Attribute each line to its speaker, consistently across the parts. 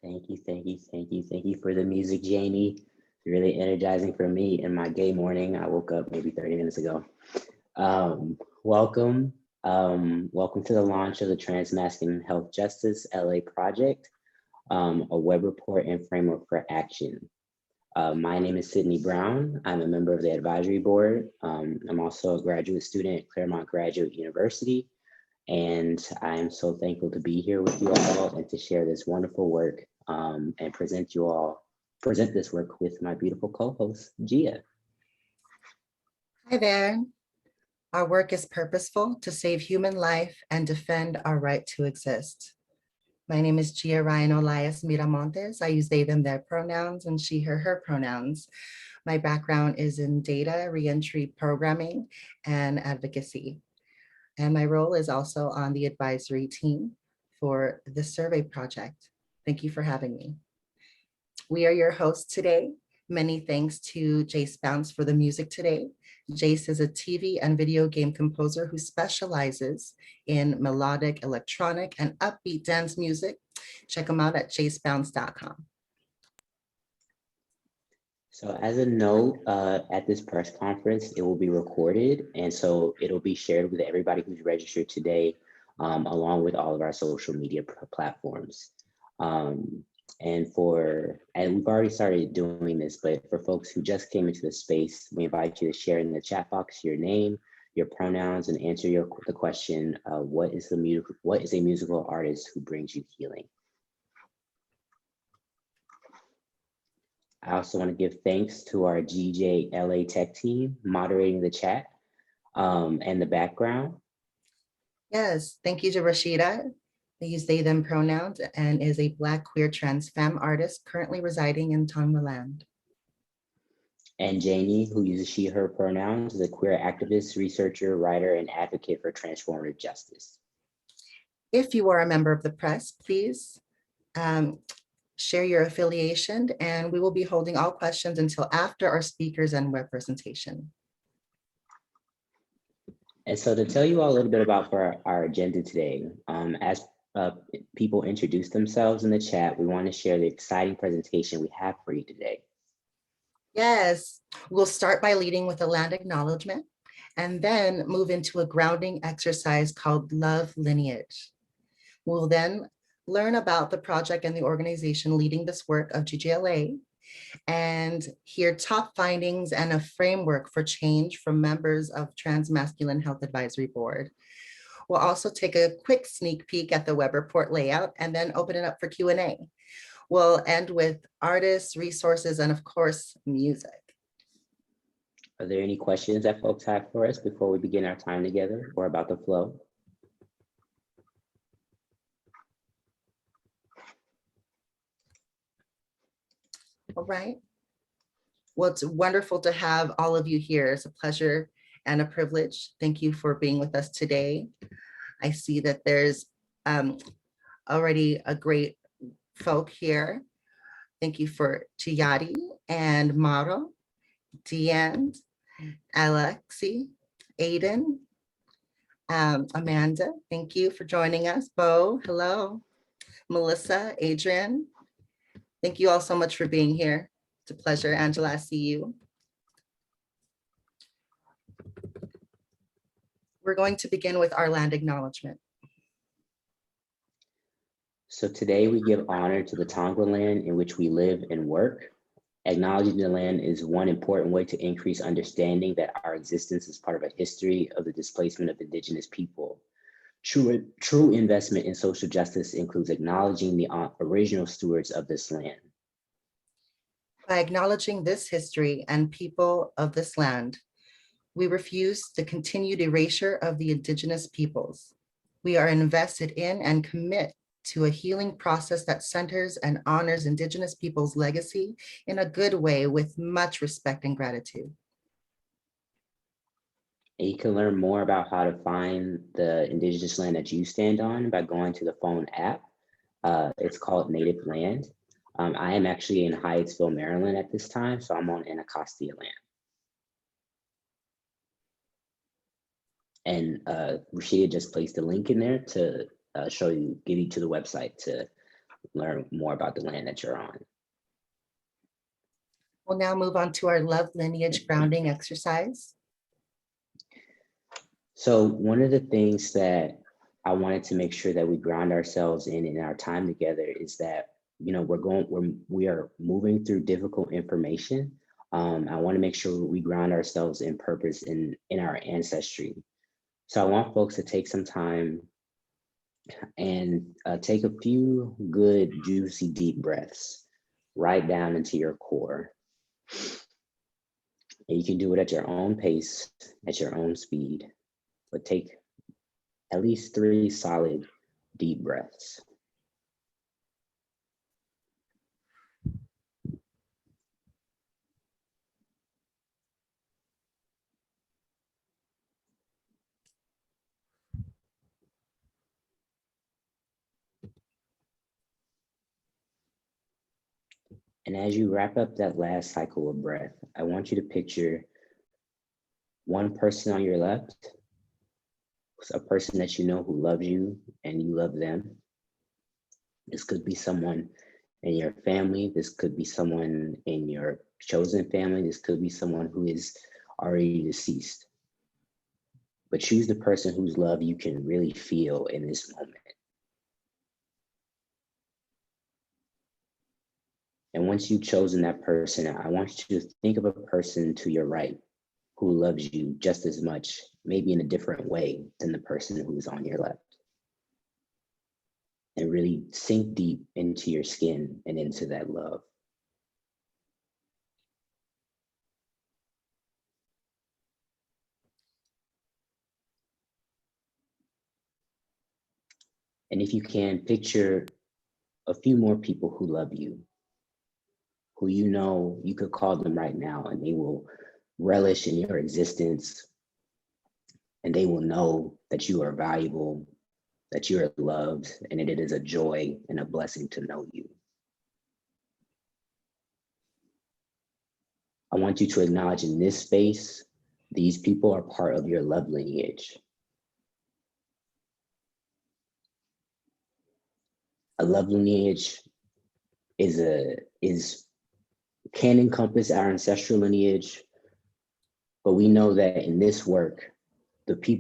Speaker 1: Thank you for the music, Jamie. Really energizing for me in my gay morning. I woke up maybe 30 minutes ago. Welcome. Welcome to the launch of the Transmasculine Health Justice LA Project, a web report and framework for action. My name is Sydney Brown. I'm a member of the advisory board. I'm also a graduate student at Claremont Graduate University. And I'm so thankful to be here with you all and to share this wonderful work and present this work with my beautiful co-host, Gia.
Speaker 2: Hi there. Our work is purposeful to save human life and defend our right to exist. My name is Gia Ryan Olias Miramontes. I use they, them, their pronouns and she, her pronouns. My background is in data, reentry programming, and advocacy. And my role is also on the advisory team for the survey project. Thank you for having me. We are your hosts today. Many thanks to Jace Bounce for the music today. Jace is a TV and video game composer who specializes in melodic, electronic, and upbeat dance music. Check him out at jacebounce.com.
Speaker 1: So as a note, at this press conference, it will be recorded. And so it'll be shared with everybody who's registered today, along with all of our social media platforms. And we've already started doing this, but for folks who just came into the space, we invite you to share in the chat box your name, your pronouns, and answer the question, what is a musical artist who brings you healing? I also want to give thanks to our GJ LA Tech team moderating the chat and the background.
Speaker 2: Yes, thank you to Rashida. They use they, them pronouns and is a Black queer trans femme artist currently residing in Tongvaland.
Speaker 1: And Janie, who uses she, her pronouns, is a queer activist, researcher, writer, and advocate for transformative justice.
Speaker 2: If you are a member of the press, please share your affiliation, and we will be holding all questions until after our speakers and web presentation.
Speaker 1: And so to tell you all a little bit about our agenda today, as people introduce themselves in the chat, we want to share the exciting presentation we have for you today.
Speaker 2: Yes, we'll start by leading with a land acknowledgement and then move into a grounding exercise called Love Lineage. We'll then learn about the project and the organization leading this work of GJLA and hear top findings and a framework for change from members of Transmasculine Health Advisory Board. We'll also take a quick sneak peek at the web report layout and then open it up for Q&A. We'll end with artists, resources, and of course, music.
Speaker 1: Are there any questions that folks have for us before we begin our time together or about the flow?
Speaker 2: All right. Well, it's wonderful to have all of you here. It's a pleasure and a privilege. Thank you for being with us today. I see that there's already a great folk here. Thank you to Yadi and Maro, Deanne, Alexi, Aiden, Amanda, thank you for joining us. Bo, hello. Melissa, Adrian, thank you all so much for being here. It's a pleasure. Angela, I see you. We're going to begin with our land acknowledgement.
Speaker 1: So today we give honor to the Tongva land in which we live and work. Acknowledging the land is one important way to increase understanding that our existence is part of a history of the displacement of Indigenous people. True investment in social justice includes acknowledging the original stewards of this land.
Speaker 2: By acknowledging this history and people of this land, we refuse the continued erasure of the Indigenous peoples. We are invested in and commit to a healing process that centers and honors Indigenous peoples' legacy in a good way with much respect and gratitude.
Speaker 1: And you can learn more about how to find the Indigenous land that you stand on by going to the phone app. It's called Native Land. I am actually in Hyattsville, Maryland at this time, so I'm on Anacostia land. And Rashida just placed a link in there to give you to the website to learn more about the land that you're on.
Speaker 2: We'll now move on to our love lineage grounding exercise.
Speaker 1: So one of the things that I wanted to make sure that we ground ourselves in our time together is that, you know, we are moving through difficult information. I want to make sure we ground ourselves in purpose in our ancestry. So I want folks to take some time and take a few good, juicy, deep breaths right down into your core. And you can do it at your own pace, at your own speed, but take at least 3 solid, deep breaths. And as you wrap up that last cycle of breath, I want you to picture one person on your left, a person that you know who loves you and you love them. This could be someone in your family. This could be someone in your chosen family. This could be someone who is already deceased. But choose the person whose love you can really feel in this moment. And once you've chosen that person, I want you to think of a person to your right who loves you just as much, maybe in a different way than the person who's on your left. And really sink deep into your skin and into that love. And if you can, picture a few more people who love you, who you know you could call them right now and they will relish in your existence, and they will know that you are valuable, that you are loved, and it is a joy and a blessing to know you. I want you to acknowledge in this space, these people are part of your love lineage. A love lineage can encompass our ancestral lineage, but we know that in this work,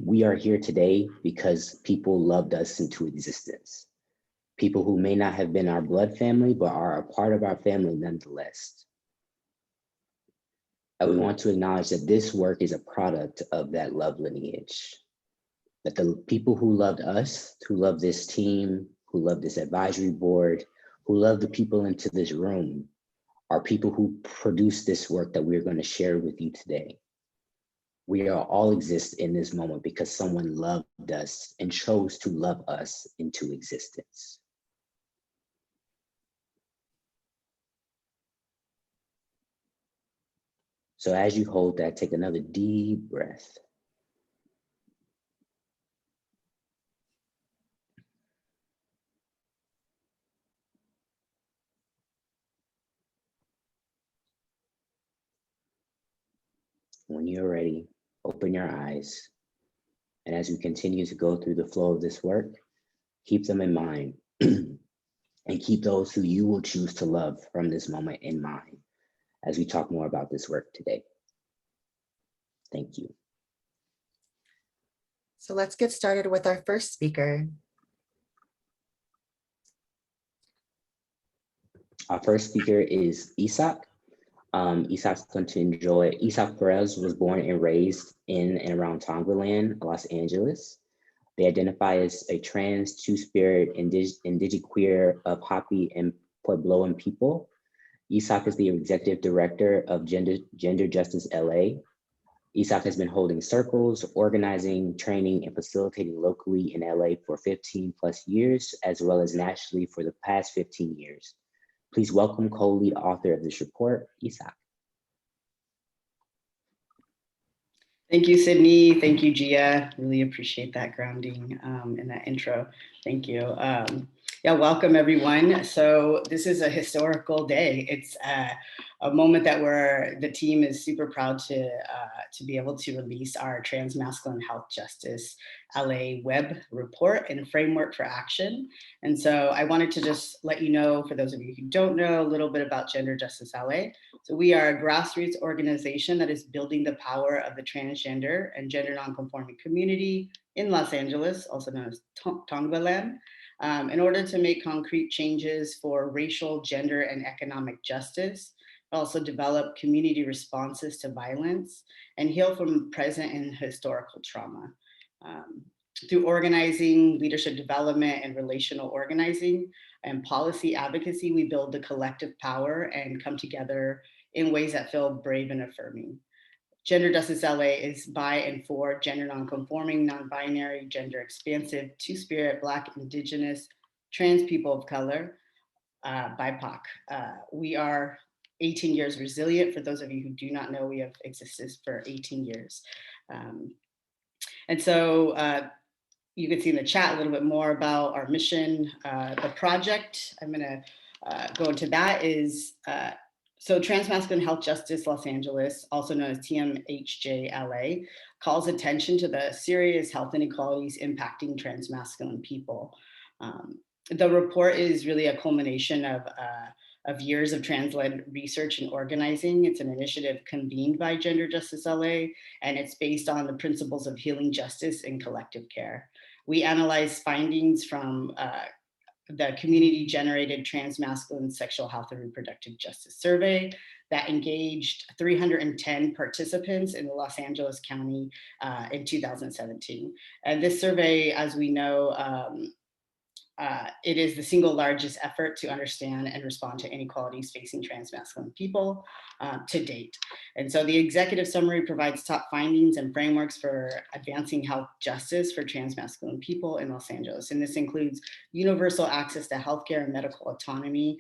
Speaker 1: we are here today because people loved us into existence. People who may not have been our blood family, but are a part of our family nonetheless. And we want to acknowledge that this work is a product of that love lineage. That the people who loved us, who love this team, who love this advisory board, who love the people into this room, are people who produce this work that we're going to share with you today. We all exist in this moment because someone loved us and chose to love us into existence. So as you hold that, take another deep breath. When you're ready, open your eyes. And as we continue to go through the flow of this work, keep them in mind and keep those who you will choose to love from this moment in mind as we talk more about this work today. Thank you.
Speaker 2: So let's get started with our first speaker.
Speaker 1: Our first speaker is Isaac. Isaac Perez was born and raised in and around Tongvaland, Los Angeles. They identify as a trans, two-spirit, indigiqueer, Hopi, and Puebloan people. Isaac is the executive director of Gender Justice LA. Isaac has been holding circles, organizing, training, and facilitating locally in LA for 15 plus years, as well as nationally for the past 15 years. Please welcome co-lead author of this report, Isaac.
Speaker 3: Thank you, Sydney. Thank you, Gia. Really appreciate that grounding and that intro. Thank you. Yeah, welcome everyone. So this is a historical day. It's a moment that the team is super proud to be able to release our Transmasculine Health Justice LA web report and framework for action. And so I wanted to just let you know, for those of you who don't know, a little bit about Gender Justice LA. So we are a grassroots organization that is building the power of the transgender and gender nonconforming community in Los Angeles, also known as Tongvaland. In order to make concrete changes for racial, gender, and economic justice, also develop community responses to violence, and heal from present and historical trauma. Um, Through organizing, leadership development, and relational organizing and policy advocacy, we build the collective power and come together in ways that feel brave and affirming. Gender Justice LA is by and for gender nonconforming, non-binary, gender expansive, two-spirit, Black, Indigenous, trans people of color, BIPOC. We are 18 years resilient. For those of you who do not know, we have existed for 18 years. And so you can see in the chat a little bit more about our mission. The project, I'm gonna go into that, is so Transmasculine Health Justice Los Angeles, also known as TMHJ LA, calls attention to the serious health inequalities impacting transmasculine people. The report is really a culmination of years of trans-led research and organizing. It's an initiative convened by Gender Justice LA, and it's based on the principles of healing justice and collective care. We analyze findings from the community-generated transmasculine sexual health and reproductive justice survey that engaged 310 participants in the Los Angeles County in 2017. And this survey, as we know, it is the single largest effort to understand and respond to inequalities facing transmasculine people to date. And so the executive summary provides top findings and frameworks for advancing health justice for transmasculine people in Los Angeles. And this includes universal access to healthcare and medical autonomy,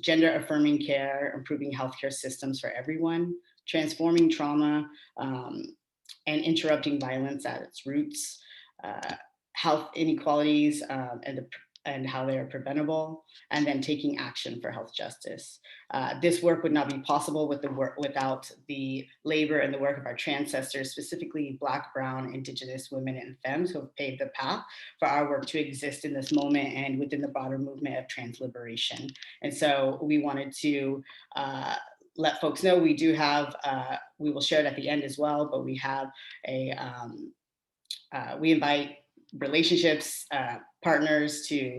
Speaker 3: gender affirming care, improving healthcare systems for everyone, transforming trauma, and interrupting violence at its roots, health inequalities and how they are preventable, and then taking action for health justice. This work would not be possible without the labor and the work of our ancestors, specifically Black, Brown, Indigenous women and femmes who have paved the path for our work to exist in this moment and within the broader movement of trans liberation. And so we wanted to let folks know we do have, we will share it at the end as well, but we have we invite relationships, partners to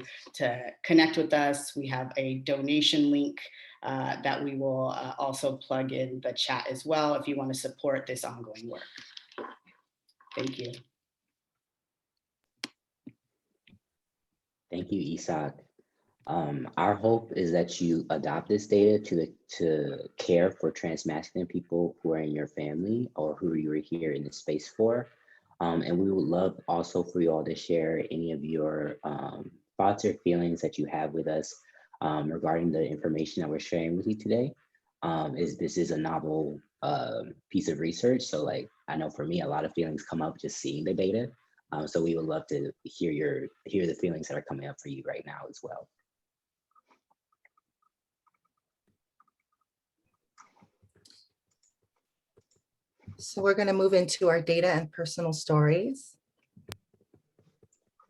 Speaker 3: connect with us. We have a donation link that we will also plug in the chat as well if you want to support this ongoing work. Thank you.
Speaker 1: Thank you, Isak. Our hope is that you adopt this data to care for transmasculine people who are in your family or who you are here in the space for. And we would love also for you all to share any of your thoughts or feelings that you have with us regarding the information that we're sharing with you today. This is a novel piece of research. So like, I know for me, a lot of feelings come up just seeing the data. So we would love to hear the feelings that are coming up for you right now as well.
Speaker 2: So we're going to move into our data and personal stories.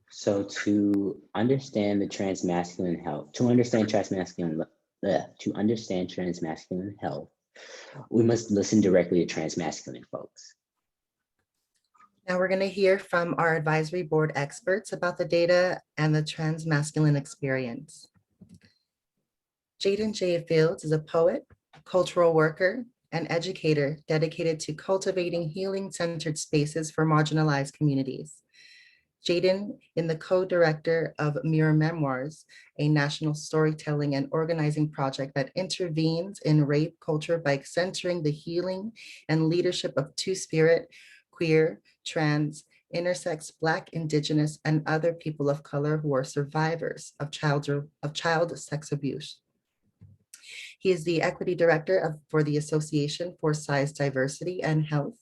Speaker 1: So to understand the transmasculine health, to understand transmasculine health, we must listen directly to transmasculine folks.
Speaker 2: Now we're going to hear from our advisory board experts about the data and the transmasculine experience. Jaden J. Fields is a poet, cultural worker, and educator dedicated to cultivating healing-centered spaces for marginalized communities. Jaden is the co-director of Mirror Memoirs, a national storytelling and organizing project that intervenes in rape culture by centering the healing and leadership of two-spirit, queer, trans, intersex, Black, Indigenous, and other people of color who are survivors of child sex abuse. He is the Equity Director for the Association for Size Diversity and Health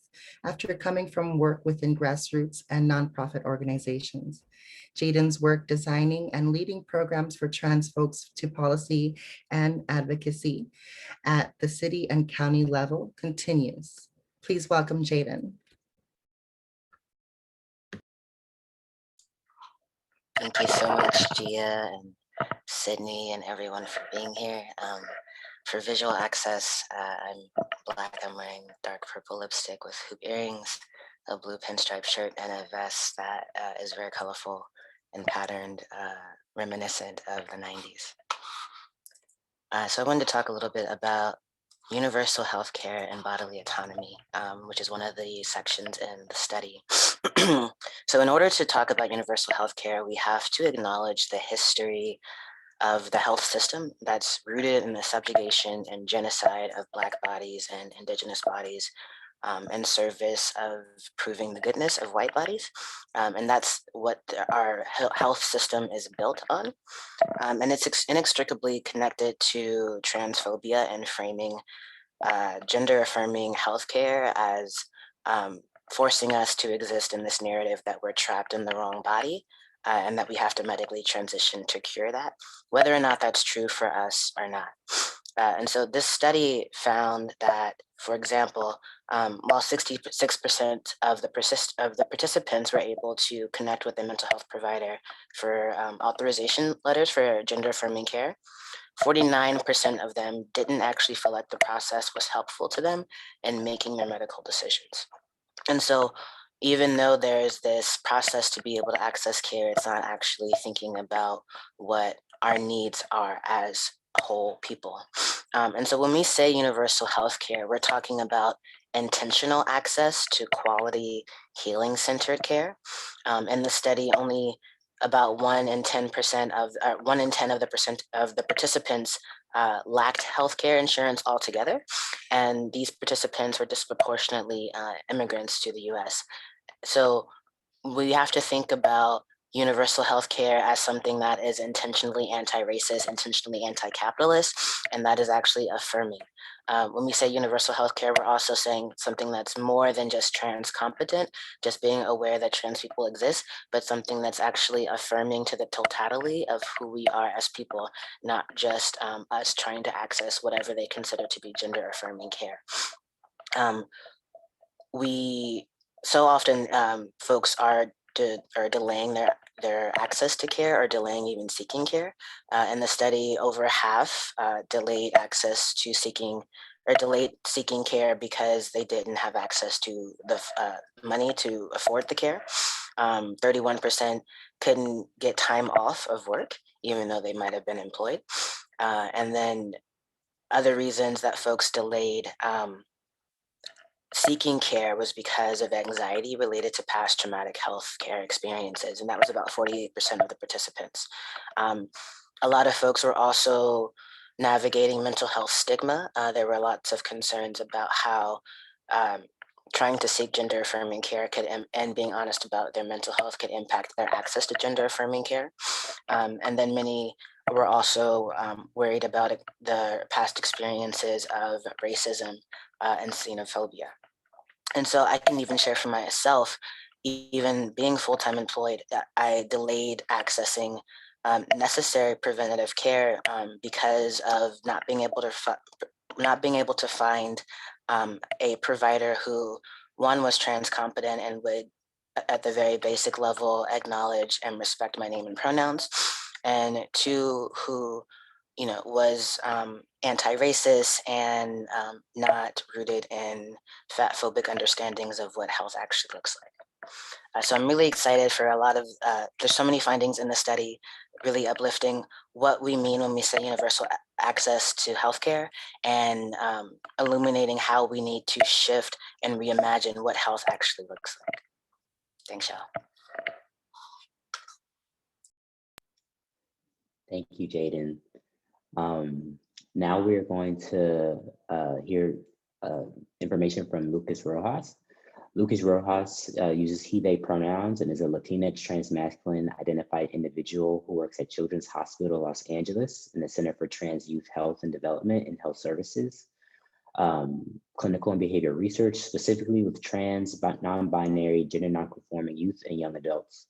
Speaker 2: after coming from work within grassroots and nonprofit organizations. Jaden's work designing and leading programs for trans folks to policy and advocacy at the city and county level continues. Please welcome Jaden.
Speaker 4: Thank you so much, Gia and Sydney and everyone for being here. For visual access, I'm Black, I'm wearing dark purple lipstick with hoop earrings, a blue pinstripe shirt, and a vest that is very colorful and patterned, reminiscent of the 90s. So I wanted to talk a little bit about universal healthcare and bodily autonomy, which is one of the sections in the study. So in order to talk about universal healthcare, we have to acknowledge the history of the health system that's rooted in the subjugation and genocide of Black bodies and Indigenous bodies in service of proving the goodness of white bodies. And that's what our health system is built on. And it's inextricably connected to transphobia and framing gender affirming healthcare as forcing us to exist in this narrative that we're trapped in the wrong body and that we have to medically transition to cure that, whether or not that's true for us or not. And so this study found that, for example, while 66% of the participants were able to connect with a mental health provider for authorization letters for gender affirming care, 49% of them didn't actually feel like the process was helpful to them in making their medical decisions. And so even though there's this process to be able to access care, it's not actually thinking about what our needs are as whole people. And so when we say universal healthcare, we're talking about intentional access to quality healing centered care. In the study, only about 1 in 10% of 1 in 10 of the participants lacked healthcare insurance altogether, and these participants were disproportionately immigrants to the U.S. So we have to think about universal healthcare as something that is intentionally anti-racist, intentionally anti-capitalist, and that is actually affirming. When we say universal healthcare, we're also saying something that's more than just trans competent, just being aware that trans people exist, but something that's actually affirming to the totality of who we are as people, not just us trying to access whatever they consider to be gender affirming care. So often folks are delaying their access to care or delaying even seeking care. In the study, over half delayed access to seeking or delayed seeking care because they didn't have access to the money to afford the care. 31% couldn't get time off of work, even though they might have been employed. And then other reasons that folks delayed seeking care was because of anxiety related to past traumatic health care experiences, and that was about 48% of the participants. A lot of folks were also navigating mental health stigma. There were lots of concerns about how trying to seek gender affirming care could, and being honest about their mental health could impact their access to gender affirming care. And then many were also worried about the past experiences of racism and xenophobia. And so I can even share for myself, even being full-time employed, I delayed accessing necessary preventative care because of not being able to find a provider who, one, was trans competent and would, at the very basic level, acknowledge and respect my name and pronouns, and two, who was anti-racist and not rooted in fat-phobic understandings of what health actually looks like. So I'm really excited for a lot of, there's so many findings in the study, really uplifting what we mean when we say universal access to healthcare, and illuminating how we need to shift and reimagine what health actually looks like. Thanks, y'all.
Speaker 1: Thank you, Jaden. Now we're going to hear information from Lucas Rojas. Lucas Rojas uses he, they pronouns and is a Latinx transmasculine identified individual who works at Children's Hospital Los Angeles and the Center for Trans Youth Health and Development and Health Services. Clinical and behavior research, specifically with trans, non-binary, gender non-conforming youth and young adults.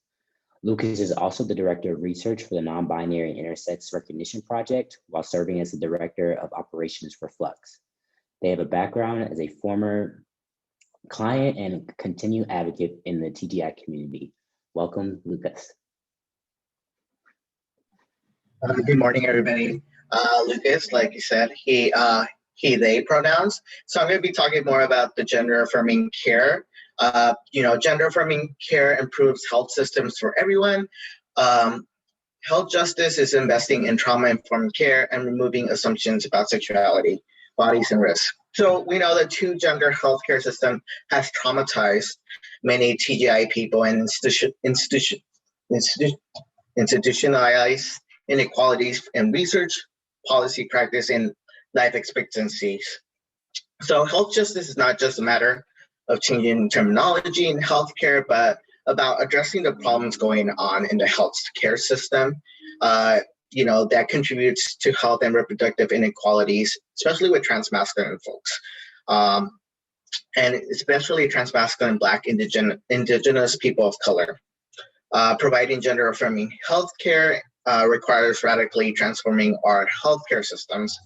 Speaker 1: Lucas is also the director of research for the Non-Binary Intersex Recognition Project while serving as the director of operations for Flux. They have a background as a former client and continued advocate in the TGI community. Welcome, Lucas.
Speaker 5: Good morning, everybody. Lucas, like you said, he, they pronouns. So I'm going to be talking more about the gender affirming care. Gender affirming care improves health systems for everyone. Health justice is investing in trauma-informed care and removing assumptions about sexuality, bodies, and risk. So we know the two-gender healthcare system has traumatized many TGI people and institutionalized inequalities in research, policy practice, and life expectancies. So health justice is not just a matter of changing terminology in healthcare, but about addressing the problems going on in the healthcare system, that contributes to health and reproductive inequalities, especially with transmasculine folks, and especially transmasculine Black indigenous people of color. Providing gender affirming healthcare requires radically transforming our healthcare systems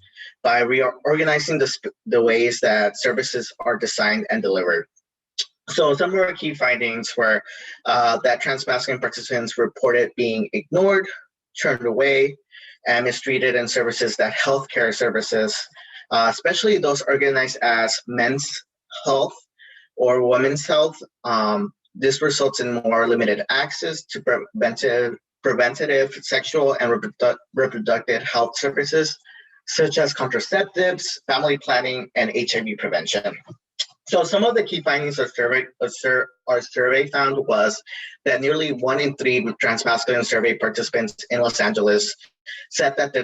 Speaker 5: by reorganizing the ways that services are designed and delivered. So some of our key findings were that transmasculine participants reported being ignored, turned away, and mistreated in services that healthcare services, especially those organized as men's health or women's health, this results in more limited access to preventative sexual and reproductive health services, such as contraceptives, family planning, and HIV prevention. So some of the key findings our survey found was that nearly 1 in 3 transmasculine survey participants in Los Angeles said that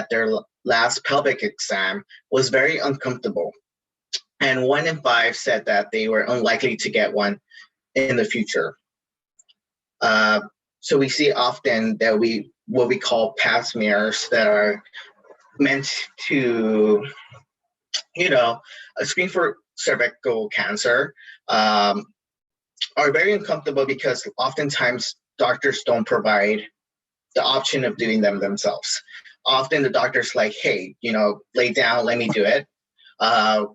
Speaker 5: their last pelvic exam was very uncomfortable. And 1 in 5 said that they were unlikely to get one in the future. So we see often that what we call pap smears that are meant to, screen for cervical cancer are very uncomfortable because oftentimes doctors don't provide the option of doing them themselves. Often the doctor's like, hey, lay down, let me do it.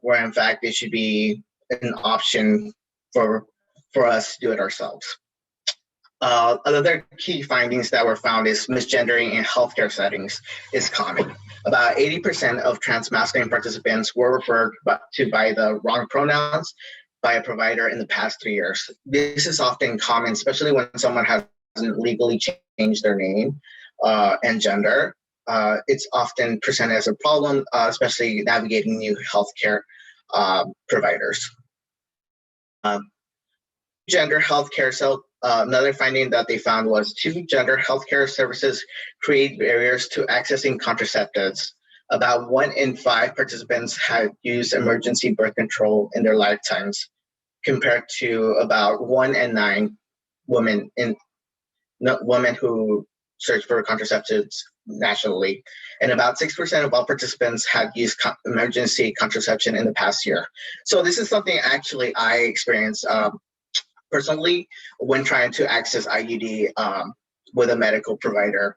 Speaker 5: Where in fact it should be an option for us to do it ourselves. Other key findings that were found is misgendering in healthcare settings is common. About 80% of transmasculine participants were referred to by the wrong pronouns by a provider in the past 3 years. This is often common, especially when someone hasn't legally changed their name and gender. It's often presented as a problem, especially navigating new healthcare providers. Gender healthcare. So another finding that they found was 2 gender healthcare services create barriers to accessing contraceptives. About 1 in 5 participants had used emergency birth control in their lifetimes, compared to about 1 in 9 women who search for contraceptives nationally. And about 6% of all participants had used emergency contraception in the past year. So this is something actually I experienced personally when trying to access IUD with a medical provider,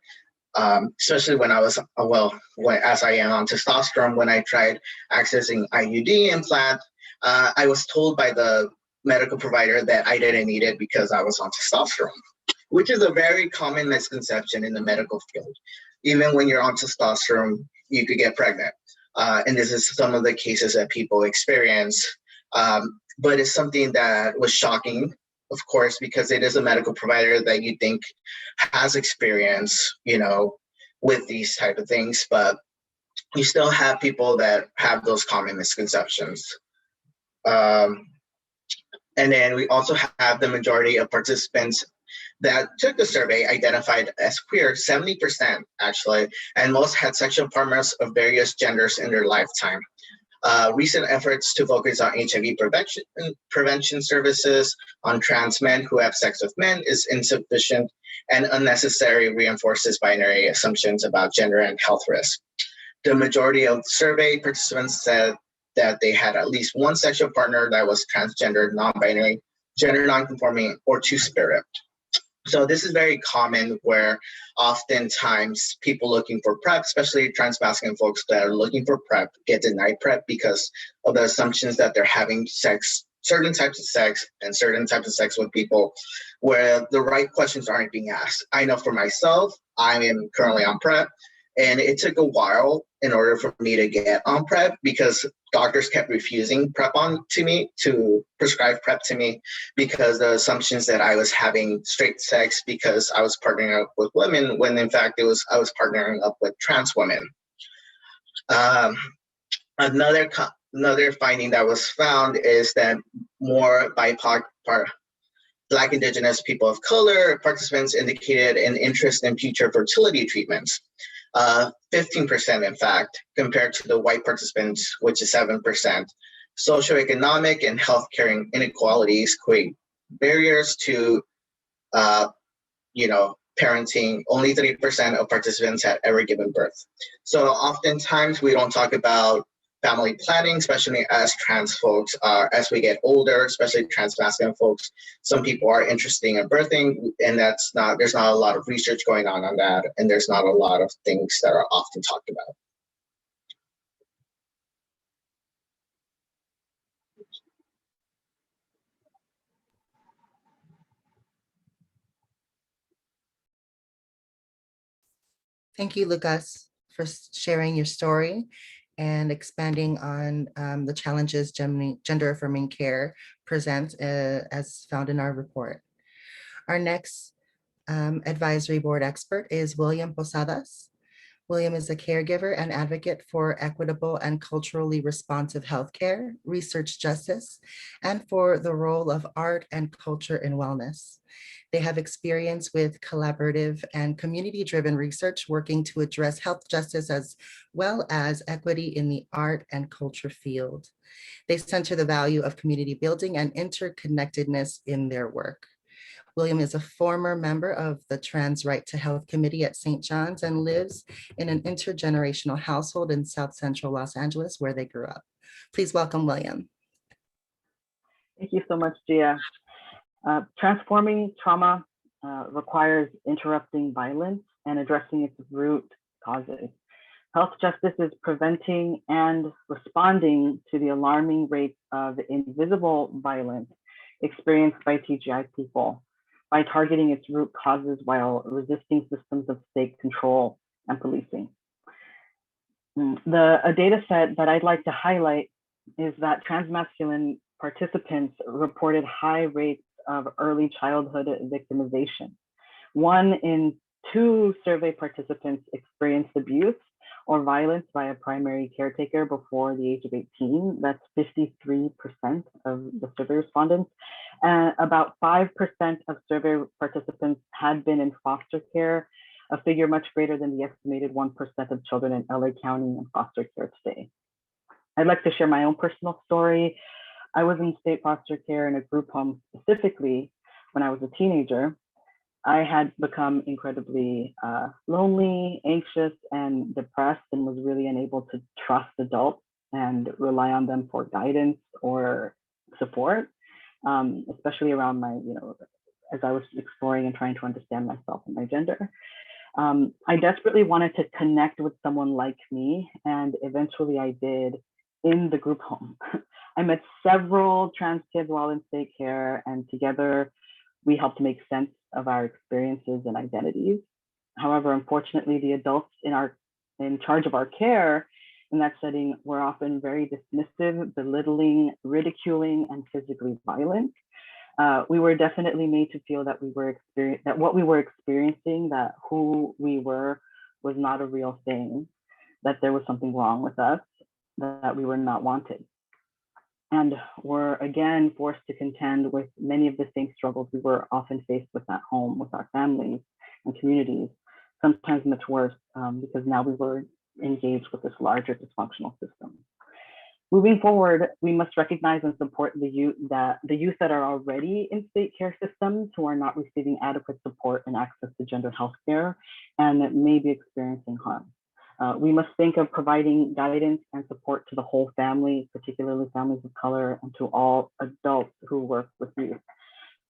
Speaker 5: especially when I was, as I am on testosterone, when I tried accessing IUD implant, I was told by the medical provider that I didn't need it because I was on testosterone, which is a very common misconception in the medical field. Even when you're on testosterone, you could get pregnant. And this is some of the cases that people experience. But it's something that was shocking, of course, because it is a medical provider that you think has experience, with these type of things, but you still have people that have those common misconceptions. And then we also have the majority of participants that took the survey identified as queer, 70% actually, and most had sexual partners of various genders in their lifetime. Recent efforts to focus on HIV prevention services on trans men who have sex with men is insufficient and unnecessary, reinforces binary assumptions about gender and health risk. The majority of survey participants said that they had at least one sexual partner that was transgender, non-binary, gender non-conforming, or two-spirit. So this is very common where oftentimes people looking for PrEP, especially trans-masculine folks that are looking for PrEP, get denied PrEP because of the assumptions that they're having sex, certain types of sex and certain types of sex with people where the right questions aren't being asked. I know for myself, I am currently on PrEP, and it took a while in order for me to get on PrEP because doctors kept refusing PrEP to prescribe PrEP to me because the assumptions that I was having straight sex because I was partnering up with women when in fact I was partnering up with trans women. Another finding that was found is that more BIPOC, Black, Indigenous, people of color participants indicated an interest in future fertility treatments. 15% in fact, compared to the white participants, which is 7%. Socioeconomic and healthcare inequalities create barriers to, parenting. Only 30% of participants had ever given birth. So oftentimes we don't talk about family planning, especially as trans folks are, as we get older, especially trans masculine folks. Some people are interested in birthing, and there's not a lot of research going on that, and there's not a lot of things that are often talked about.
Speaker 2: Thank you, Lucas, for sharing your story and expanding on the challenges gender affirming care presents as found in our report. Our next advisory board expert is William Posadas. William is a caregiver and advocate for equitable and culturally responsive healthcare, research justice, and for the role of art and culture in wellness. They have experience with collaborative and community-driven research working to address health justice as well as equity in the art and culture field. They center the value of community building and interconnectedness in their work. William is a former member of the Trans Right to Health Committee at St. John's and lives in an intergenerational household in South Central Los Angeles where they grew up. Please welcome William.
Speaker 6: Thank you so much, Gia. Transforming trauma requires interrupting violence and addressing its root causes. Health justice is preventing and responding to the alarming rates of invisible violence experienced by TGI people by targeting its root causes while resisting systems of state control and policing. A data set that I'd like to highlight is that transmasculine participants reported high rates of early childhood victimization. 1 in 2 survey participants experienced abuse or violence by a primary caretaker before the age of 18. That's 53% of the survey respondents. And about 5% of survey participants had been in foster care, a figure much greater than the estimated 1% of children in LA County in foster care today. I'd like to share my own personal story. I was in state foster care in a group home specifically when I was a teenager. I had become incredibly lonely, anxious, and depressed, and was really unable to trust adults and rely on them for guidance or support, especially around my, as I was exploring and trying to understand myself and my gender. I desperately wanted to connect with someone like me, and eventually I did in the group home. I met several trans kids while in state care, and together we helped make sense of our experiences and identities. However, unfortunately, the adults in charge of our care in that setting were often very dismissive, belittling, ridiculing, and physically violent. We were definitely made to feel that what we were experiencing, that who we were was not a real thing, that there was something wrong with us, that we were not wanted. And were again forced to contend with many of the same struggles we were often faced with at home, with our families and communities, sometimes much worse, because now we were engaged with this larger dysfunctional system. Moving forward, we must recognize and support the youth that are already in state care systems who are not receiving adequate support and access to gender health care and may be experiencing harm. We must think of providing guidance and support to the whole family, particularly families of color, and to all adults who work with youth.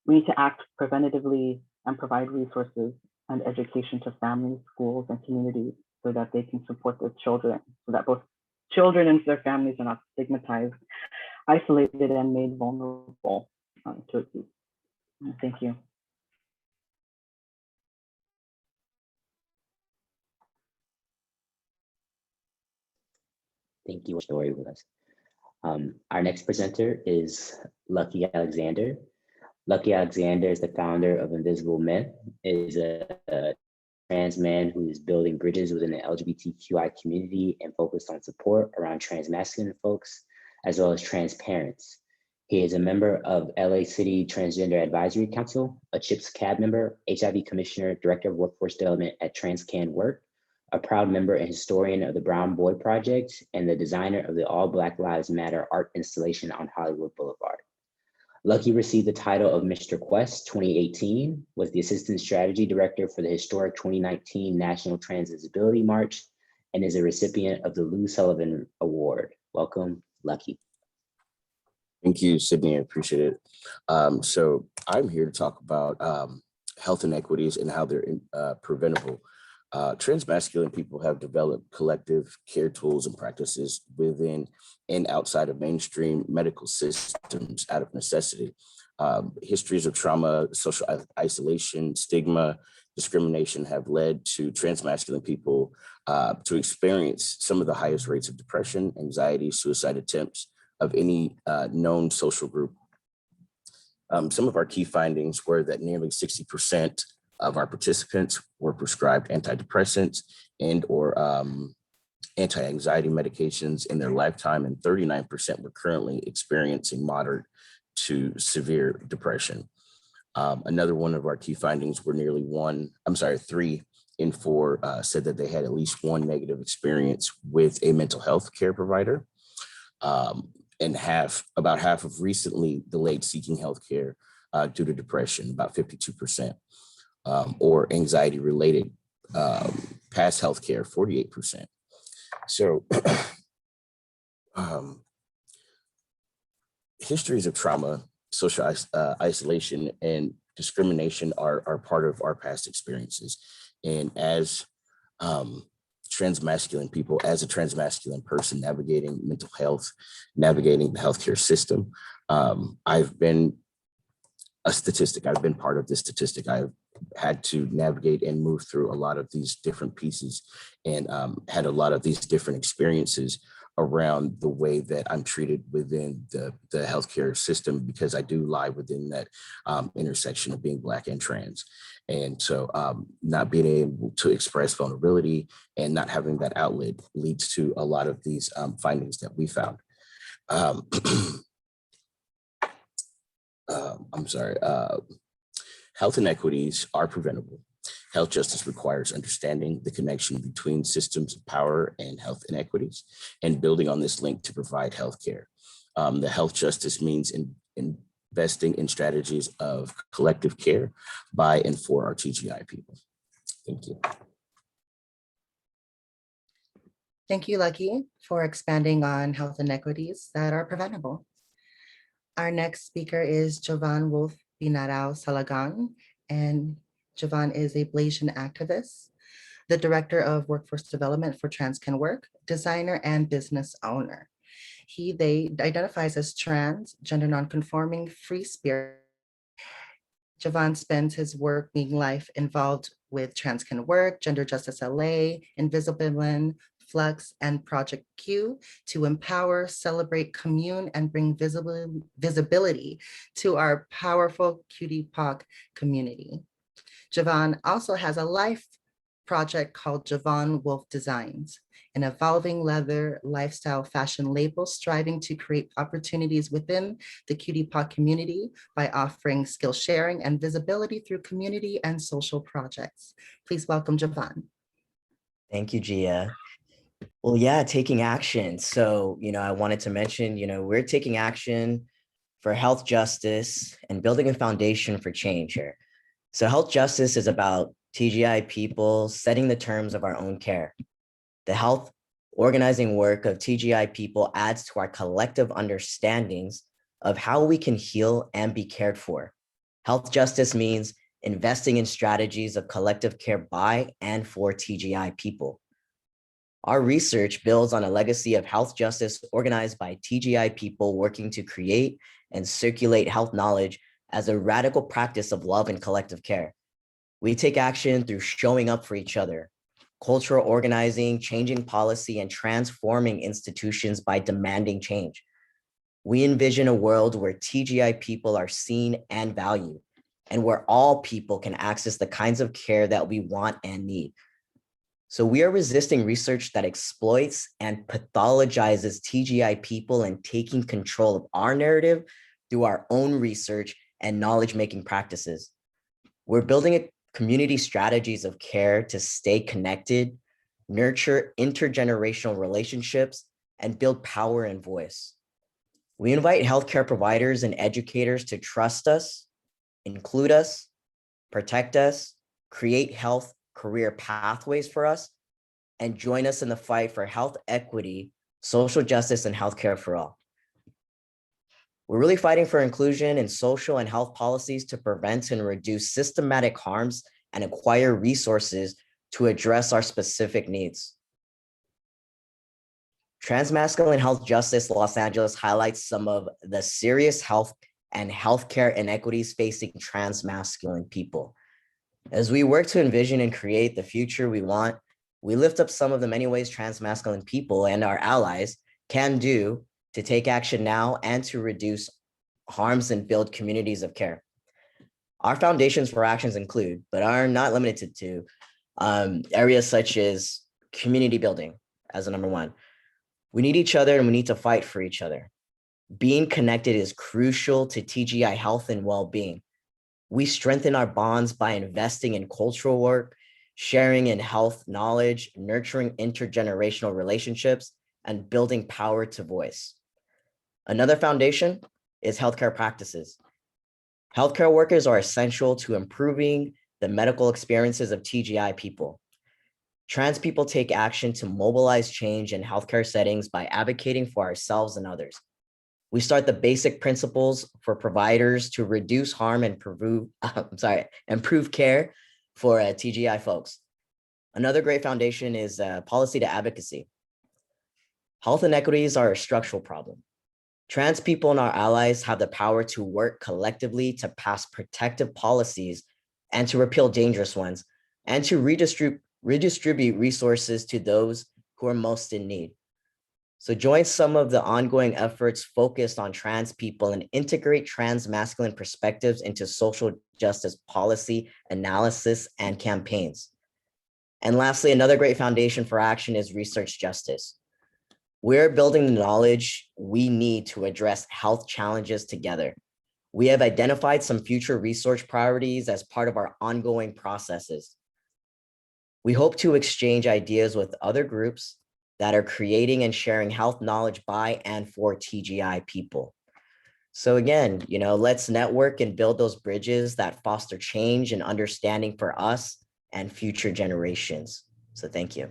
Speaker 6: We need to act preventatively and provide resources and education to families, schools, and communities so that they can support their children, so that both children and their families are not stigmatized, isolated, and made vulnerable to abuse. Thank you.
Speaker 1: Thank you for story with us. Our next presenter is Lucky Alexander. Lucky Alexander is the founder of Invisible Men, is a trans man who is building bridges within the LGBTQI community and focused on support around trans masculine folks, as well as trans parents. He is a member of LA City Transgender Advisory Council, a CHIPS CAB member, HIV Commissioner, Director of Workforce Development at TransCan Work, a proud member and historian of the Brown Boy Project, and the designer of the All Black Lives Matter art installation on Hollywood Boulevard. Lucky received the title of Mr. Quest 2018, was the Assistant Strategy Director for the historic 2019 National Trans Visibility March, and is a recipient of the Lou Sullivan Award. Welcome, Lucky.
Speaker 7: Thank you, Sydney, I appreciate it. So I'm here to talk about health inequities and how they're preventable. Transmasculine people have developed collective care tools and practices within and outside of mainstream medical systems out of necessity. Histories of trauma, social isolation, stigma, discrimination have led to transmasculine people to experience some of the highest rates of depression, anxiety, suicide attempts of any known social group. Some of our key findings were that nearly 60% of our participants were prescribed antidepressants and or anti-anxiety medications in their lifetime, and 39% were currently experiencing moderate to severe depression. Another one of our key findings were 3 in 4 said that they had at least one negative experience with a mental health care provider. And about half of recently delayed seeking healthcare due to depression, about 52%. Or anxiety related past healthcare, 48%. So histories of trauma, social isolation, and discrimination are part of our past experiences. And as transmasculine people, as a transmasculine person navigating mental health, navigating the healthcare system, I've been a statistic. I've been part of this statistic. I've had to navigate and move through a lot of these different pieces and had a lot of these different experiences around the way that I'm treated within the healthcare system, because I do lie within that intersection of being Black and trans. And so not being able to express vulnerability and not having that outlet leads to a lot of these findings that we found. Health inequities are preventable. Health justice requires understanding the connection between systems of power and health inequities and building on this link to provide health care. The health justice means investing in strategies of collective care by and for our TGI people. Thank you.
Speaker 2: Thank you, Lucky, for expanding on health inequities that are preventable. Our next speaker is Jovan Wolf Binarao Salagang, and Jovan is a Blasian activist, the Director of Workforce Development for TransCan Work, designer and business owner. They identifies as trans, gender nonconforming, free spirit. Jovan spends his working life involved with TransCan Work, Gender Justice LA, Invisible Men, Flux, and Project Q to empower, celebrate, commune, and bring visibility to our powerful QT community. Jovan also has a life project called Jovan Wolf Designs, an evolving leather lifestyle fashion label striving to create opportunities within the QT community by offering skill sharing and visibility through community and social projects. Please welcome Jovan.
Speaker 8: Thank you, Gia. Well, yeah, taking action. So, I wanted to mention, we're taking action for health justice and building a foundation for change here. So, health justice is about TGI people setting the terms of our own care. The health organizing work of TGI people adds to our collective understandings of how we can heal and be cared for. Health justice means investing in strategies of collective care by and for TGI people. Our research builds on a legacy of health justice organized by TGI people working to create and circulate health knowledge as a radical practice of love and collective care. We take action through showing up for each other, cultural organizing, changing policy, and transforming institutions by demanding change. We envision a world where TGI people are seen and valued, and where all people can access the kinds of care that we want and need. So we are resisting research that exploits and pathologizes TGI people and taking control of our narrative through our own research and knowledge-making practices. We're building a community strategies of care to stay connected, nurture intergenerational relationships, and build power and voice. We invite healthcare providers and educators to trust us, include us, protect us, create health career pathways for us, and join us in the fight for health equity, social justice, and healthcare for all. We're really fighting for inclusion in social and health policies to prevent and reduce systematic harms and acquire resources to address our specific needs. Transmasculine Health Justice Los Angeles highlights some of the serious health and healthcare inequities facing transmasculine people. As we work to envision and create the future we want, we lift up some of the many ways transmasculine people and our allies can do to take action now and to reduce harms and build communities of care. Our foundations for actions include, but are not limited to, areas such as community building as a number one. We need each other and we need to fight for each other. Being connected is crucial to TGI health and well-being. We strengthen our bonds by investing in cultural work, sharing in health knowledge, nurturing intergenerational relationships, and building power to voice. Another foundation is healthcare practices. Healthcare workers are essential to improving the medical experiences of TGI people. Trans people take action to mobilize change in healthcare settings by advocating for ourselves and others. We start the basic principles for providers to reduce harm and improve care for TGI folks. Another great foundation is policy to advocacy. Health inequities are a structural problem. Trans people and our allies have the power to work collectively to pass protective policies and to repeal dangerous ones, and to redistribute resources to those who are most in need. So join some of the ongoing efforts focused on trans people and integrate trans masculine perspectives into social justice policy, analysis, and campaigns. And lastly, another great foundation for action is research justice. We're building the knowledge we need to address health challenges together. We have identified some future research priorities as part of our ongoing processes. We hope to exchange ideas with other groups that are creating and sharing health knowledge by and for TGI people. So again, let's network and build those bridges that foster change and understanding for us and future generations. So thank you.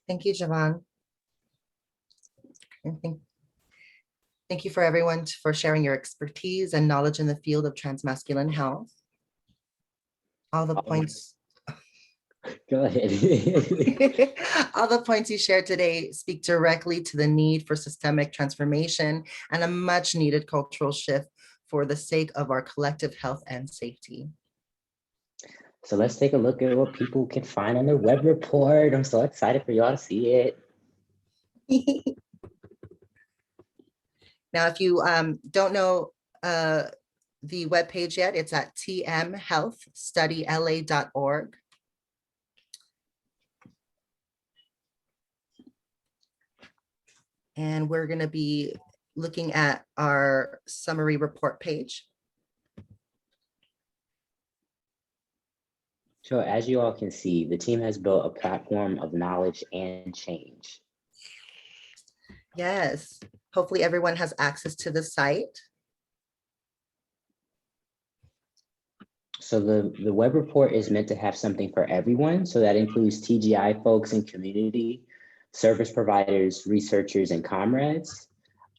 Speaker 2: Thank you, Javon. And thank you for everyone for sharing your expertise and knowledge in the field of transmasculine health. All the points.
Speaker 1: Go ahead.
Speaker 2: All the points you shared today speak directly to the need for systemic transformation and a much needed cultural shift for the sake of our collective health and safety.
Speaker 1: So let's take a look at what people can find on their web report. I'm so excited for y'all to see it.
Speaker 2: Now, if you don't know the webpage yet, it's at tmhealthstudyla.org. And we're going to be looking at our summary report page.
Speaker 1: So as you all can see, the team has built a platform of knowledge and change.
Speaker 2: Yes, hopefully everyone has access to the site.
Speaker 1: So the web report is meant to have something for everyone. So that includes TGI folks and community, service providers, researchers, and comrades.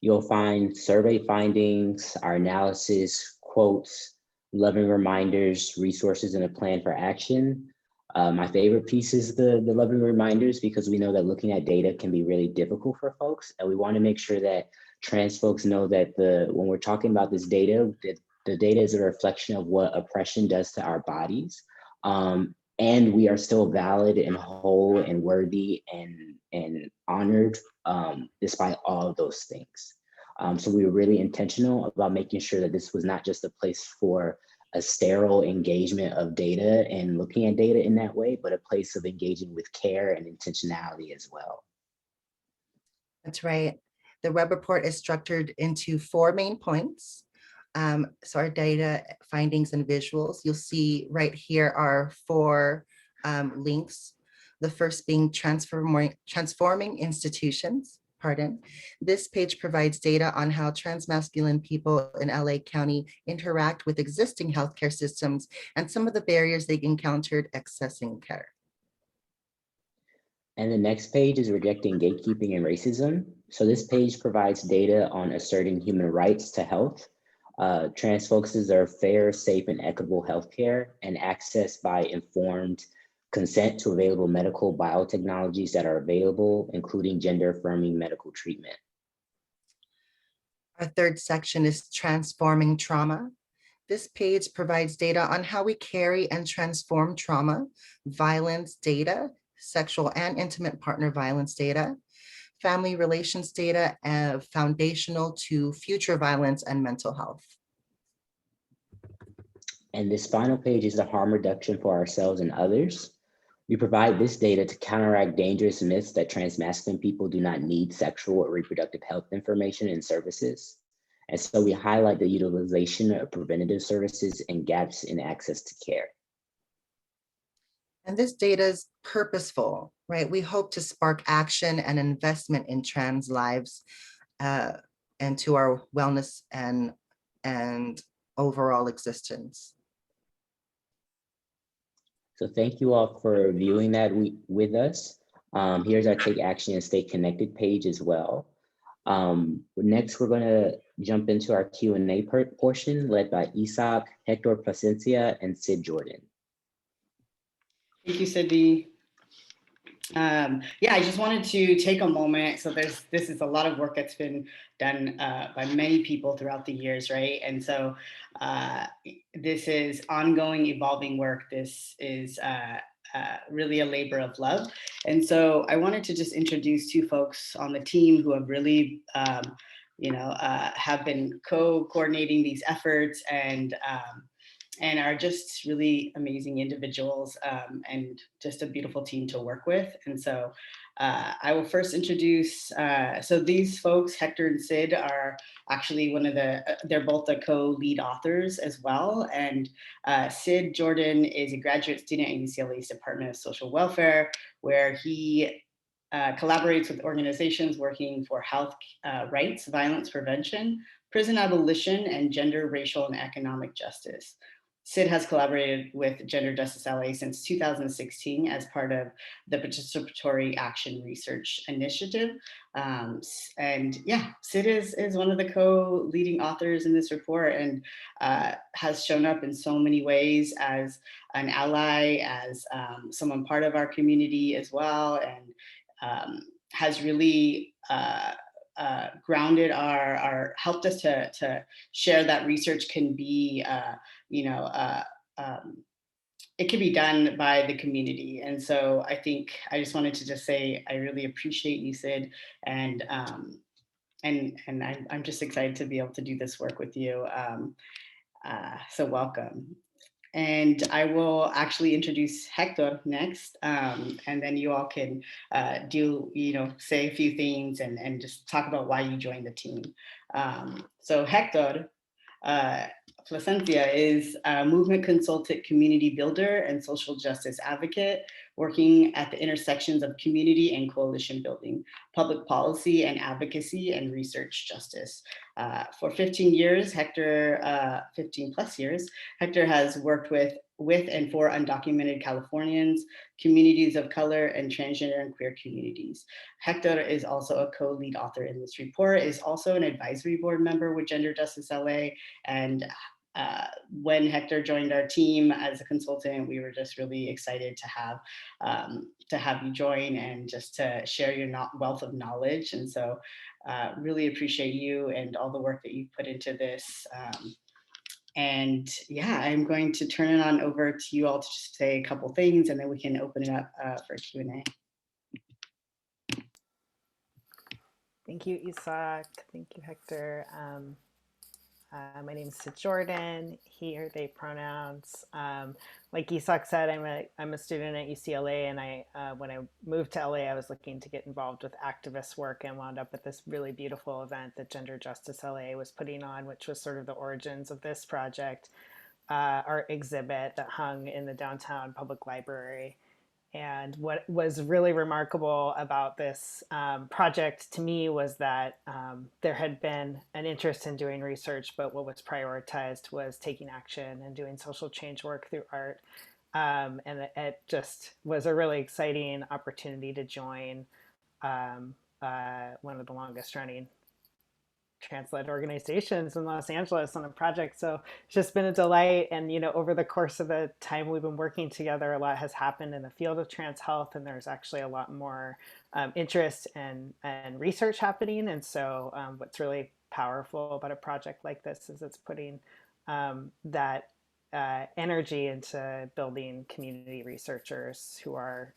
Speaker 1: You'll find survey findings, our analysis, quotes, loving reminders, resources, and a plan for action. My favorite piece is the loving reminders, because we know that looking at data can be really difficult for folks. And we want to make sure that trans folks know that when we're talking about this data, that the data is a reflection of what oppression does to our bodies. And we are still valid and whole and worthy and honored despite all of those things. So we were really intentional about making sure that this was not just a place for a sterile engagement of data and looking at data in that way, but a place of engaging with care and intentionality as well.
Speaker 2: That's right. The web report is structured into 4 main points. So our data, findings, and visuals. You'll see right here are 4 links. The first being transforming institutions. This page provides data on how transmasculine people in LA County interact with existing healthcare systems and some of the barriers they encountered accessing care.
Speaker 1: And the next page is rejecting gatekeeping and racism. So this page provides data on asserting human rights to health. Trans folks deserve fair, safe, and equitable healthcare and access by informed consent to available medical biotechnologies that are available, including gender-affirming medical treatment.
Speaker 2: Our third section is transforming trauma. This page provides data on how we carry and transform trauma, violence data, sexual and intimate partner violence data, family relations data, foundational to future violence and mental health.
Speaker 1: And this final page is the harm reduction for ourselves and others. We provide this data to counteract dangerous myths that transmasculine people do not need sexual or reproductive health information and services. And so we highlight the utilization of preventative services and gaps in access to care.
Speaker 2: And this data is purposeful, right? We hope to spark action and investment in trans lives and to our wellness and overall existence.
Speaker 1: So thank you all for viewing that with us. Here's our Take Action and Stay Connected page as well. Next, we're going to jump into our Q&A portion led by Isaac, Hector Placencia, and Sid Jordan.
Speaker 3: Thank you, Sydney. Yeah, I just wanted to take a moment. So this is a lot of work that's been done by many people throughout the years, right? And so this is ongoing, evolving work. This is really a labor of love. And so I wanted to just introduce 2 folks on the team who have really, have been co-coordinating these efforts and are just really amazing individuals and just a beautiful team to work with. And so I will first introduce, so these folks, Hector and Sid, are actually they're both the co-lead authors as well. And Sid Jordan is a graduate student at UCLA's Department of Social Welfare, where he collaborates with organizations working for health rights, violence prevention, prison abolition, and gender, racial, and economic justice. Sid has collaborated with Gender Justice LA since 2016 as part of the Participatory Action Research Initiative. And yeah, Sid is one of the co-leading authors in this report and has shown up in so many ways as an ally, as someone part of our community as well, and has really grounded helped us to share that research can be, it can be done by the community. And so I think I just wanted to just say, I really appreciate you, Sid. And I'm just excited to be able to do this work with you. So welcome. And I will actually introduce Hector next, and then you all can say a few things and just talk about why you joined the team. So Hector Placencia is a movement consultant, community builder, and social justice advocate, working at the intersections of community and coalition building, public policy and advocacy, and research justice. For 15 years, 15 plus years, Hector has worked with and for undocumented Californians, communities of color, and transgender and queer communities. Hector is also a co-lead author in this report, is also an advisory board member with Gender Justice LA. And when Hector joined our team as a consultant, we were just really excited to have you join and just to share your wealth of knowledge. And so really appreciate you and all the work that you've put into this. And yeah, I'm going to turn it on over to you all to just say a couple things, and then we can open it up for Q&A.
Speaker 9: Thank you, Isak. Thank you, Hector. My name is Sid Jordan, he or they pronouns. Like Isak said, I'm a student at UCLA, and when I moved to LA, I was looking to get involved with activist work and wound up at this really beautiful event that Gender Justice LA was putting on, which was sort of the origins of this project, art exhibit that hung in the downtown public library. And what was really remarkable about this project to me was that there had been an interest in doing research, but what was prioritized was taking action and doing social change work through art. And it just was a really exciting opportunity to join one of the longest running trans-led organizations in Los Angeles on a project. So it's just been a delight. And, over the course of the time we've been working together, a lot has happened in the field of trans health, and there's actually a lot more interest and research happening. And so what's really powerful about a project like this is it's putting that energy into building community researchers who are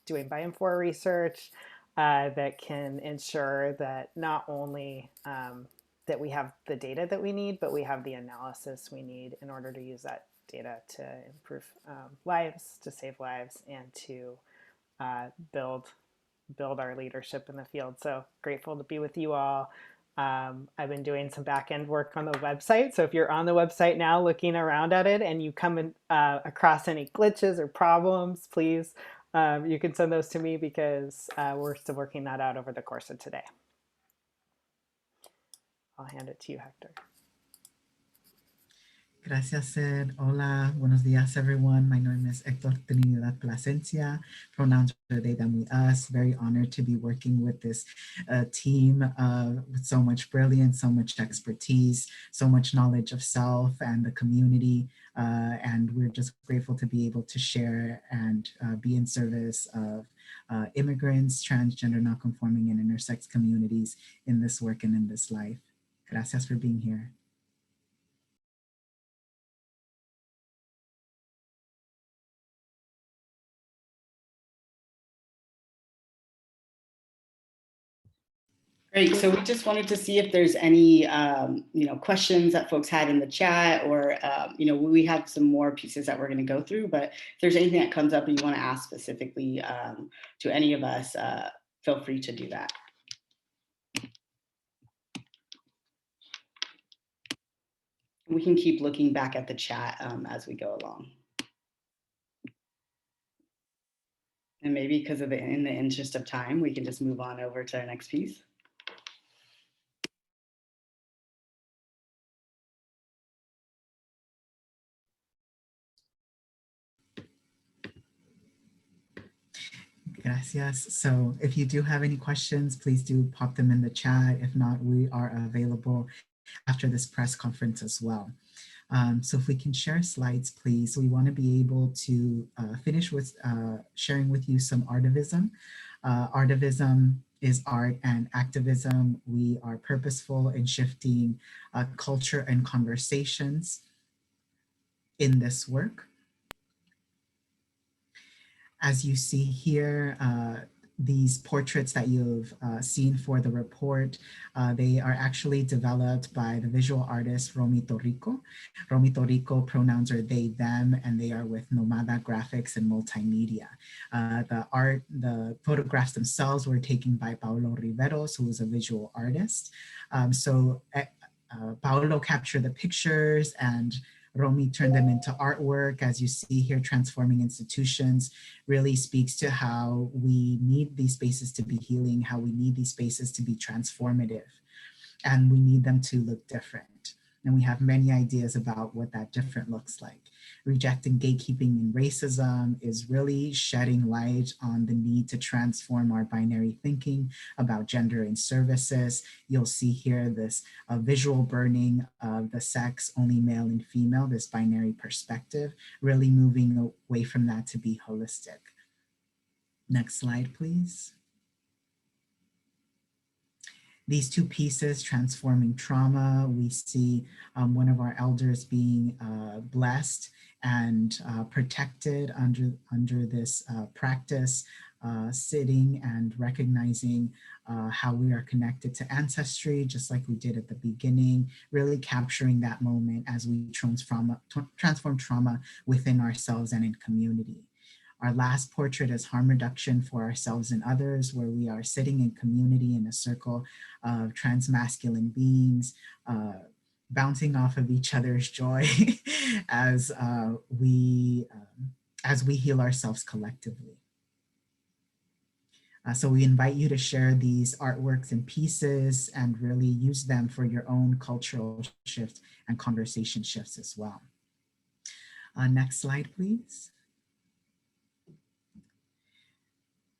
Speaker 9: doing by and for research, that can ensure that not only that we have the data that we need, but we have the analysis we need in order to use that data to improve lives, to save lives, and to build our leadership in the field. So grateful to be with you all. I've been doing some back-end work on the website. So if you're on the website now looking around at it and you come across any glitches or problems, please you can send those to me because we're still working that out over the course of today. I'll hand it to you, Hector.
Speaker 10: Gracias, Sid. Hola, buenos días, everyone. My name is Héctor Trinidad Plasencia. Pronouns are they, them, we, us. Very honored to be working with this team with so much brilliance, so much expertise, so much knowledge of self and the community. And we're just grateful to be able to share and be in service of immigrants, transgender, non-conforming, and intersex communities in this work and in this life. Gracias for being here.
Speaker 3: Great. So we just wanted to see if there's any, questions that folks had in the chat, or, we have some more pieces that we're going to go through. But if there's anything that comes up and you want to ask specifically to any of us, feel free to do that. We can keep looking back at the chat as we go along. And maybe because of in the interest of time, we can just move on over to our next piece.
Speaker 10: Gracias. So if you do have any questions, please do pop them in the chat. If not, we are available after this press conference as well. So if we can share slides, please. We want to be able to finish with sharing with you some artivism. Artivism is art and activism. We are purposeful in shifting culture and conversations in this work. As you see here, these portraits that you've seen for the report, they are actually developed by the visual artist Romy Torrico. Romy Torrico, pronouns are they, them, and they are with Nomada Graphics and Multimedia. The photographs themselves were taken by Paulo Riveros, who is a visual artist. So Paolo captured the pictures and Romy turned them into artwork. As you see here, Transforming Institutions really speaks to how we need these spaces to be healing, how we need these spaces to be transformative, and we need them to look different. And we have many ideas about what that different looks like. Rejecting gatekeeping and racism is really shedding light on the need to transform our binary thinking about gender and services. You'll see here this visual burning of the sex, only male and female, this binary perspective, really moving away from that to be holistic. Next slide, please. These two pieces, Transforming Trauma, we see one of our elders being blessed and protected under this practice, sitting and recognizing how we are connected to ancestry, just like we did at the beginning, really capturing that moment as we transform trauma within ourselves and in community. Our last portrait is harm reduction for ourselves and others, where we are sitting in community in a circle of transmasculine beings, bouncing off of each other's joy as we heal ourselves collectively. So we invite you to share these artworks and pieces and really use them for your own cultural shifts and conversation shifts as well. Next slide, please.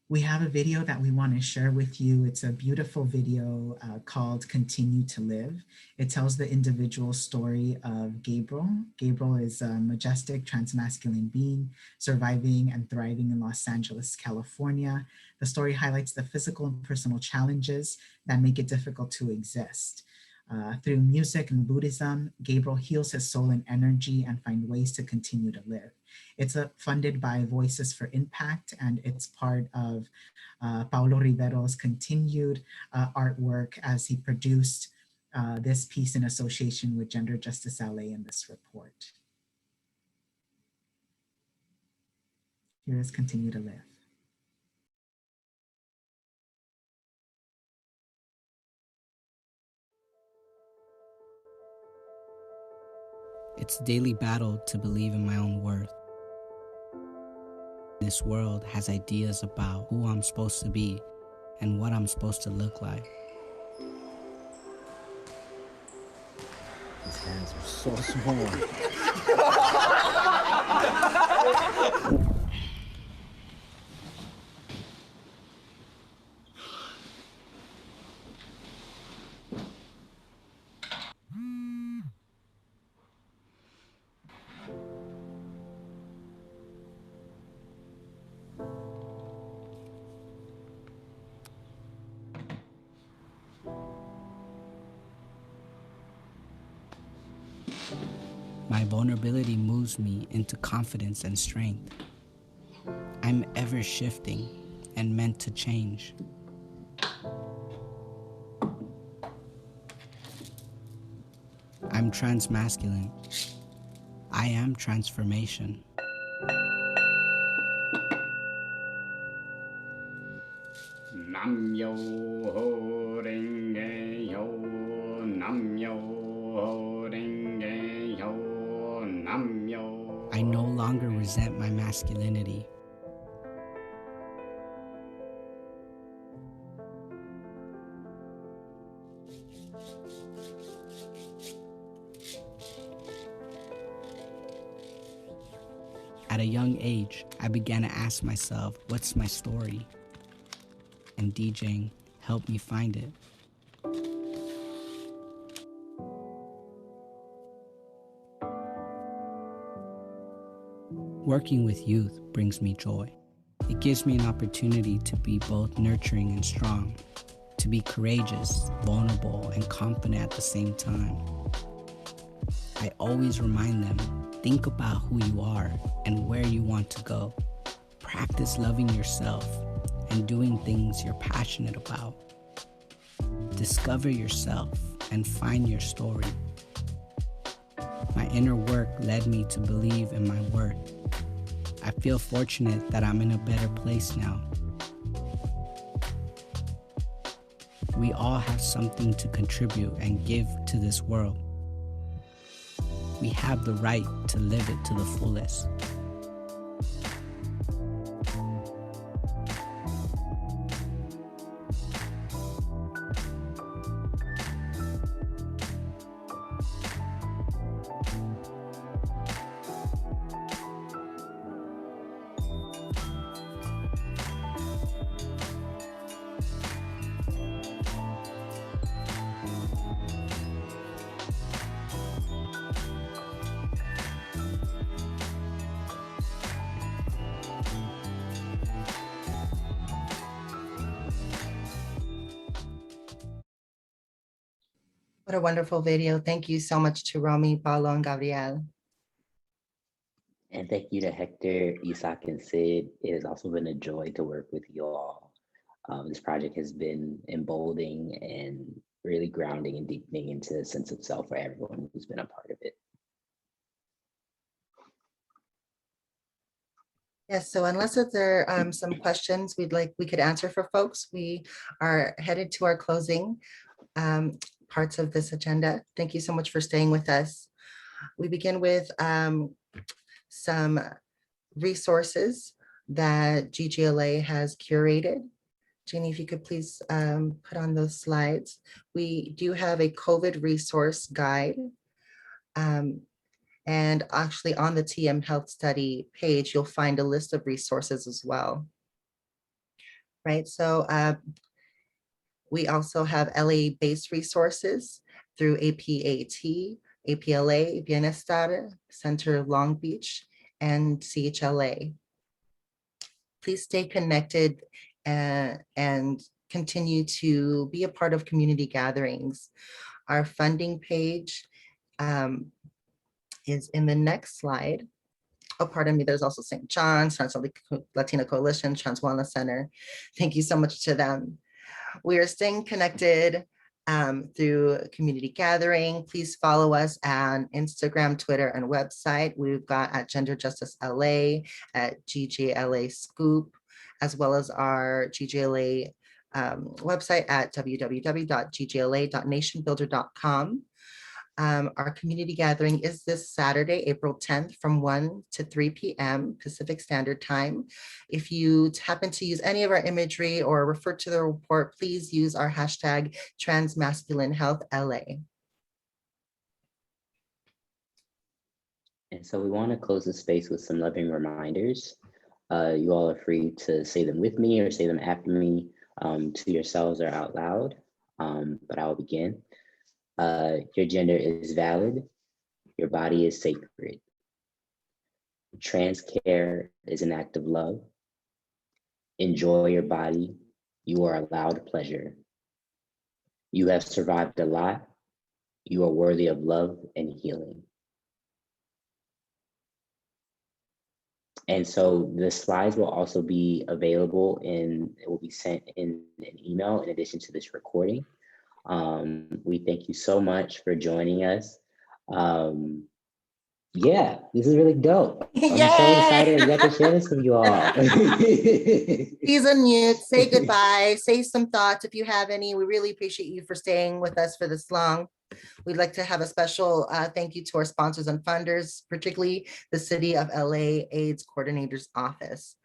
Speaker 10: We have a video that we want to share with you. It's a beautiful video called Continue to Live. It tells the individual story of Gabriel. Gabriel is a majestic transmasculine being surviving and thriving in Los Angeles, California. The story highlights the physical and personal challenges that make it difficult to exist. Through music and Buddhism, Gabriel heals his soul and energy and finds ways to continue to live. It's funded by Voices for Impact, and it's part of Paulo Rivero's continued artwork as he produced this piece in association with Gender Justice LA in this report. Here is Continue to Live.
Speaker 11: It's a daily battle to believe in my own worth. This world has ideas about who I'm supposed to be and what I'm supposed to look like.
Speaker 8: His hands are so small.
Speaker 11: My vulnerability moves me into confidence and strength. I'm ever shifting and meant to change. I'm transmasculine. I am transformation.
Speaker 12: Nam yo ho renge yo, nam yo ho renge yo, nam yo.
Speaker 11: I no longer resent my masculinity. At a young age, I began to ask myself, what's my story? And DJing helped me find it. Working with youth brings me joy. It gives me an opportunity to be both nurturing and strong, to be courageous, vulnerable, and confident at the same time. I always remind them, think about who you are and where you want to go. Practice loving yourself and doing things you're passionate about. Discover yourself and find your story. My inner work led me to believe in my worth. I feel fortunate that I'm in a better place now. We all have something to contribute and give to this world. We have the right to live it to the fullest.
Speaker 2: What a wonderful video. Thank you so much to Romy, Paulo, and Gabriel.
Speaker 1: And thank you to Hector, Isaac, and Sid. It has also been a joy to work with you all. This project has been emboldening and really grounding and deepening into a sense of self for everyone who's been a part of it.
Speaker 2: Yes, so unless there are some questions we could answer for folks, we are headed to our closing parts of this agenda. Thank you so much for staying with us. We begin with some resources that GGLA has curated. Jeannie, if you could please put on those slides. We do have a COVID resource guide. And actually on the TM Health Study page, you'll find a list of resources as well. Right, so we also have LA-based resources through APAT, APLA, Bienestar, Center Long Beach, and CHLA. Please stay connected and continue to be a part of community gatherings. Our funding page is in the next slide. Oh, pardon me, there's also St. John's, Trans Latino Coalition, Trans Wellness Center. Thank you so much to them. We are staying connected through community gathering. Please follow us on Instagram, Twitter, and website. We've got at Gender Justice LA, at GGLA Scoop, as well as our GGLA website at www.ggla.nationbuilder.com. Our community gathering is this Saturday, April 10th from 1 to 3 p.m. Pacific Standard Time. If you happen to use any of our imagery or refer to the report, please use our hashtag #TransMasculineHealthLA.
Speaker 1: And so we want to close the space with some loving reminders. You all are free to say them with me or say them after me to yourselves or out loud, but I will begin. Your gender is valid. Your body is sacred. Trans care is an act of love. Enjoy your body. You are allowed pleasure. You have survived a lot. You are worthy of love and healing. And so the slides will also be available and it will be sent in an email in addition to this recording. We thank you so much for joining us. Yeah, this is really dope. I'm so excited I got to share this with you all.
Speaker 2: Please unmute, say goodbye, say some thoughts if you have any. We really appreciate you for staying with us for this long. We'd like to have a special thank you to our sponsors and funders, particularly the City of LA AIDS Coordinator's Office.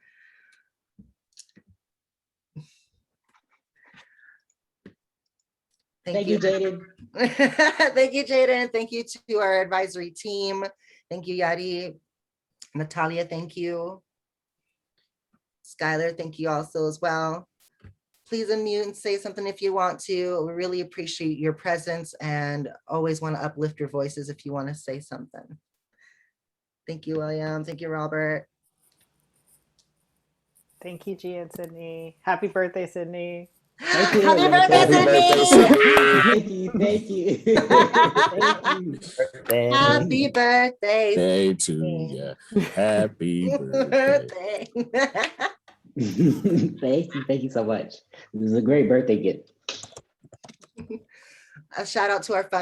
Speaker 2: Thank you, Jaden. Thank you, Jaden. Thank you to our advisory team. Thank you, Yadi. Natalia, thank you. Skylar, thank you also as well. Please unmute and say something if you want to. We really appreciate your presence and always want to uplift your voices if you want to say something. Thank you, William. Thank you, Robert.
Speaker 9: Thank you, Gia and Sydney. Happy birthday, Sydney.
Speaker 1: Thank you.
Speaker 2: Happy birthday,
Speaker 1: Sydney. Thank you.
Speaker 8: Birthday.
Speaker 2: Happy birthday.
Speaker 7: Day to you. Happy birthday.
Speaker 1: Thank you so much. This is a great birthday gift.
Speaker 2: A shout out to our